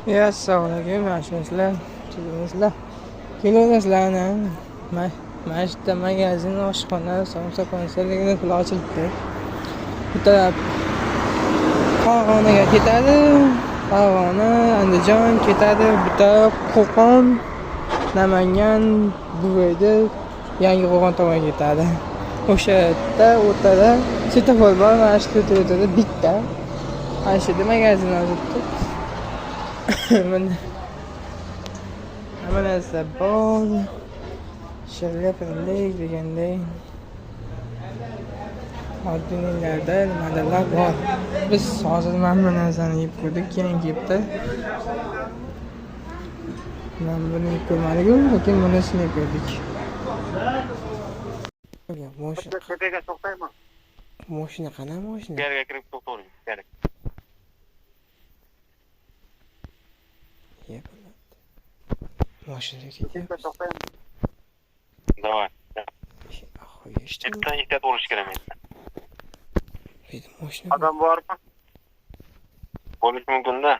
Ya, assalomu mashinasizlar, chiqingizlar. Kelavizlarni. Mashta magazin, oshxona, somsa konsertligini pul ochilibdi. Bu taraf Farg'onaga ketadi, Farg'ona, Andijon ketadi, bu taraf Qo'qon, Namangan, Buvayda, Yangiqo'rg'on tomonga ketadi. O'sha yerda o'rtada svetofor bor, mana shu o'rtada bitta. Mana shu yerda magazin yozibdi. Hamma narsa bor. Shirlapinlik deganday oddiylarda nimalar bor. Biz hozir mana bu narsani yeb ko'rdik, keyin kelibdi. Men buni yeb ko'rmadik, lekin bunisini yeb ko'rdik. Tepega to'xtayman. Mashina qanaqa mashina? Yerga kirib to'xtayman. Kerak. Yeb. Mashinaga ketyapmiz. To'xtayman. Давай. Ikkita bo'lish kerak men. Dedi mashina. Odam bormi? Bo'lish mumkin-da.